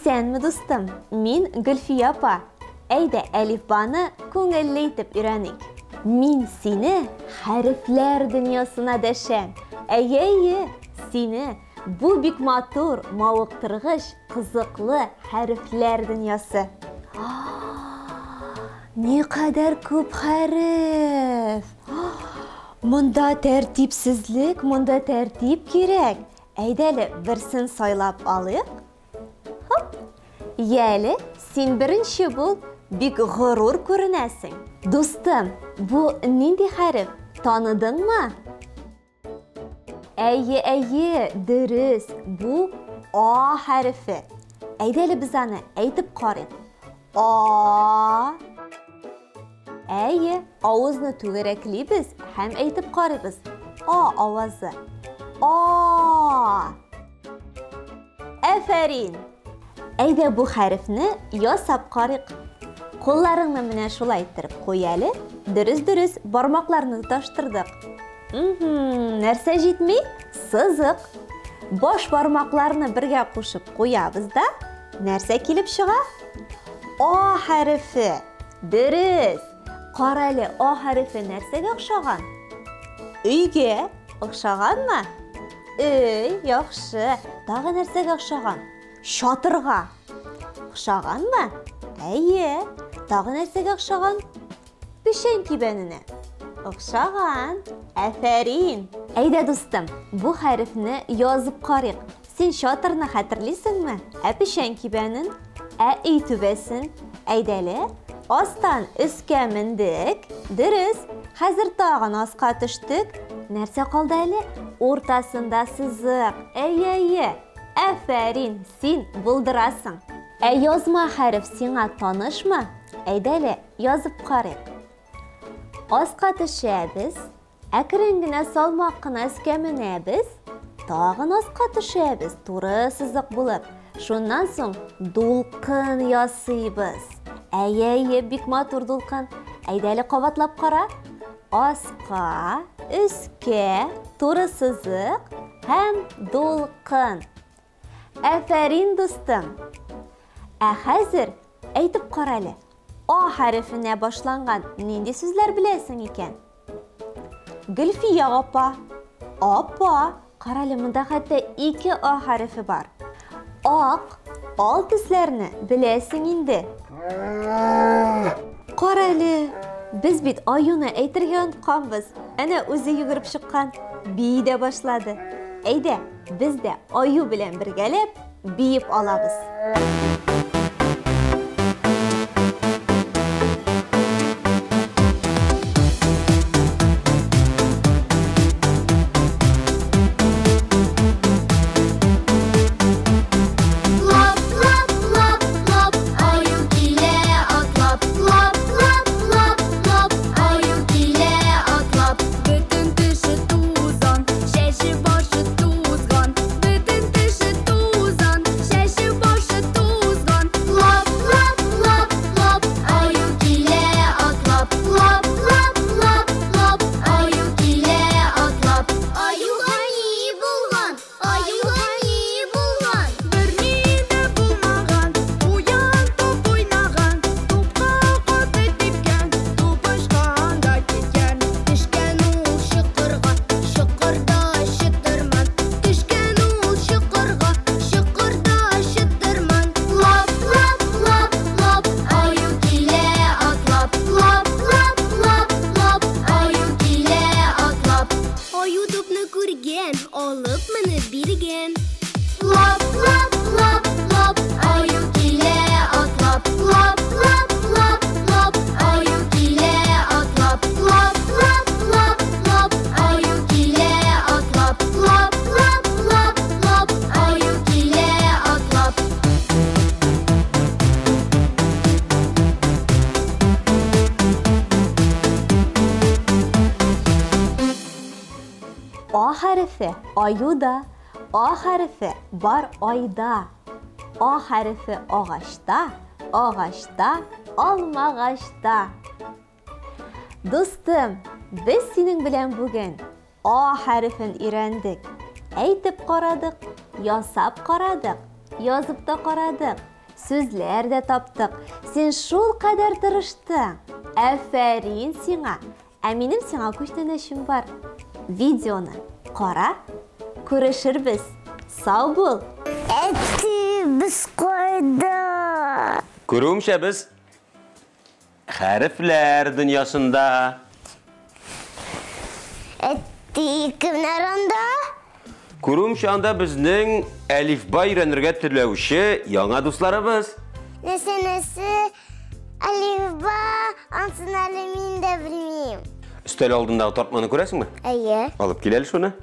Исәнме, дустым? Мин Гөлфия апа. Әйдә, әлифбаны күңелле итеп өйрәник. Мин сине хәрефләр дөньясына дәшәм. Әйе, сине бу бик матур, мавыктыргыч, кызыклы хәрефләр дөньясы. Ни кадәр күп хәреф. Монда тәртипсезлек, монда тәртип кирәк. Әйдәле, берсен сайлап алыйк. Яли, син беренче бул, бик горур күренәсең. Дустым, бу нинди хәреф? Таныдыңмы? Әйе, дөрес. Бу А хәрефе. Әйдәле без аны әйтеп карыйк. А. Әйе, авызны түгәрәклибез һәм әйтеп карыйбыз. А авазы. А. Афарин. Әйдә бу хәрефне ясап карыйк. Кулларыңны менә шулай иттереп куй әле. Дөрес, бармакларны таштырдык. Нәрсә җитми? Сызык. Баш бармакларны бергә кушып куябыз да, нәрсә килеп чыга? А хәрефе. Дөрес. Кара әле, А хәрефе нәрсәгә охшаган? Өйгә охшаганмы? Яхшы. Тагы нәрсәгә охшаган? Шатырга. Охшаганмы? Әйе. Тагы нәрсәгә охшаган? Пешән кибәненә. Охшаган. Афарин. Әйдә, дустым, бу хәрефне язып карыйк. Син шатырны хәтерлисеңме? Пешән кибәнен? Өй түбәсен? Әйдәле, астан өскә мендек. Дөрес. Хәзер тагын аска төштек. Нәрсә калды әле? Ортасында сызык. Әйе. Афарин, син булдырасың. Язма хәреф сиңа танышмы? Әйдәле, язып карыйк. Аска төшәбез, әкрен генә салмак кына өскә менәбез, тагын аска төшәбез, туры сызык булып. Шуннан соң дулкын ясыйбыз. Әйе, бик матур дулкын. Әйдәле, кабатлап кара. Аска, өскә, туры сызык һәм дулкын. Афарин, дустым. Хәзер әйтеп кара әле. А хәрефенә башланган нинди сүзләр беләсең икән? Гөлфия апа. Апа, кара әле, монда хәтта 2 А хәрефе бар. Ак, ал төсләрне беләсең инде. Кара әле, без бит аюны әйтергә онытканбыз. Әнә үзе йөгереп чыккан, бии дә башлады. Әйдә, без дә аю белән бергәләп биеп алабыз. A hərfi ayuda, A hərfi var ayda, A hərfi ağaçda, ağaçda, almağaçda. Dostum, biz senin bilen bugün A hərfin öyrəndik. Әйтеп карадык, ясап карадык, язып та карадык. Сүзләр дә таптык. Син шул кадәр тырыштың. Афәрин сиңа. Ә минем сиңа күчтәнәшем бар. Видеоны кара, күрешербез. Сау бул. Biz koyda. Күрүемчә без хәрефләр дөньясында. Kimler onda? Күрүемчә анда безнең әлифба өйрәнергә теләүче яңа дусларыбыз. Nesi Alifba ansın alemin de bilmeyeyim. Өстәл алдындагы тартманы күрәсеңме? Әйе. Алып кил әле шуны.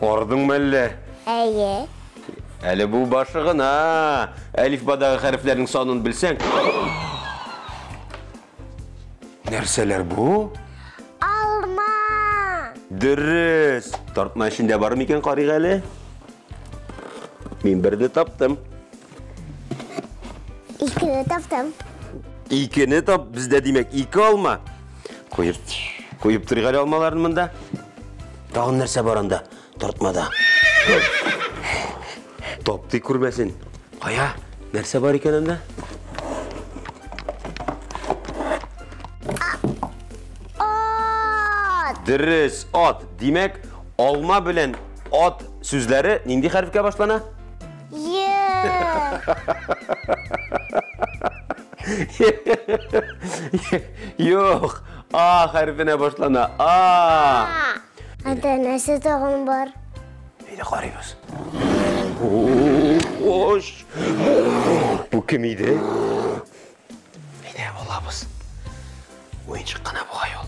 Ардыңмы әллә? Әйе. Әле бу башы гына. Әлифбадагы хәрефләрнең санын белсәң. Нәрсәләр бу? Alma. Дөрес. Тартма эчендә бар микән карыйк әле? Мин берде таптым. İkini taptım. Икене тап, бездә димәк, ике алма. Куеп торыйк әле алмаларны монда. Тагын нәрсә бар анда? Тартмада. Тапты күрмәсен. Кая? Нәрсә бар икән анда? Ot. Дөрес, ат. Димәк, алма белән ат сүзләре нинди хәрефкә башлана? Юк, А хәрефенә башлана. А. Анда нәрсә тагын бар? Әйдә карыйбыз. Ош. Бу кем иде? Әйдә булабыз. Уенчык кына бугай ул.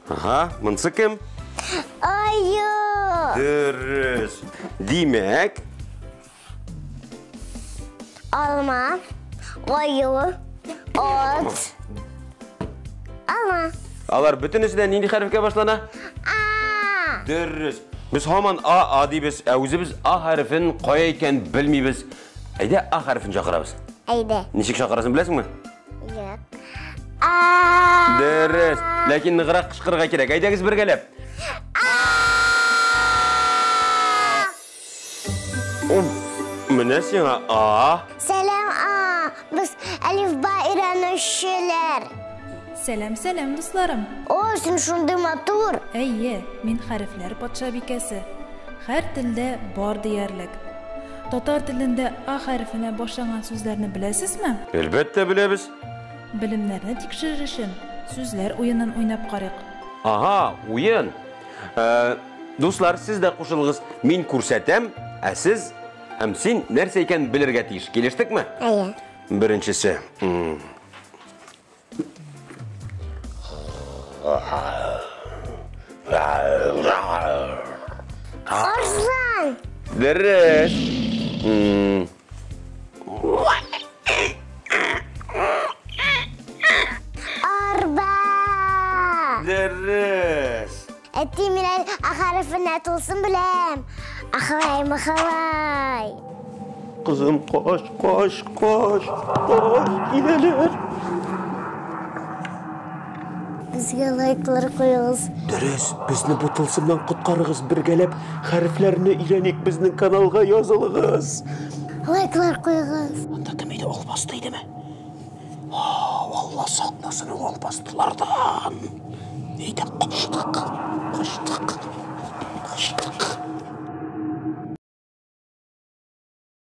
Ага, монсы кем? Ayı. Дөрес. Димәк, Alma. Ayı. Ot. Alma. алар бөтенесе дә нинди хәрефкә башлана? A. Дөрес. Без һаман А дибез, ә үзебез А хәрефен кая икән белмибез. Әйдә А хәрефен чакырабыз. Әйдә. Ничек чакырасын беләсеңме? Юк. A. Дөрес. Ләкин ныграк кычкырырга кирәк. Әйдәгез бергәләп. Менә сиңа А. Selam A. Biz Alifba öğrenişçiler. Сәлем, дусларым. O, sen şunday матур. Әйе, мин хәрефләр патшабикәсе. Һәр телдә бар диярлек. Татар телендә А хәрефенә башланган сүзләрне беләсезме? Әлбәттә беләбез. Белемнәрне тикшерер өчен сүзләр уенын уйнап карыйк. Ага, уен. Дуслар, сез дә кушылыгыз. Мин күрсәтәм, ә сез һәм син нәрсә икән белергә тиеш. Килештекме? Әйе. Беренчесе. Арслан. Дөрес. Arba. Дөрес. Ettiğimler harfine tulsun bilem. Ahalay mahalay. Kızım koş, koş, koş, koş, gidelim. Bizge like'ları koyuyoruz. Дөрес, безне бу тылсымнан коткарыгыз, бергәләп хәрефләрне өйрәник, безнең каналга язылыгыз. Like'lar koyuyoruz. Анда кем иде, ул басты идеме? Алла сакласын ул бастылардан. Әйдә, каштык.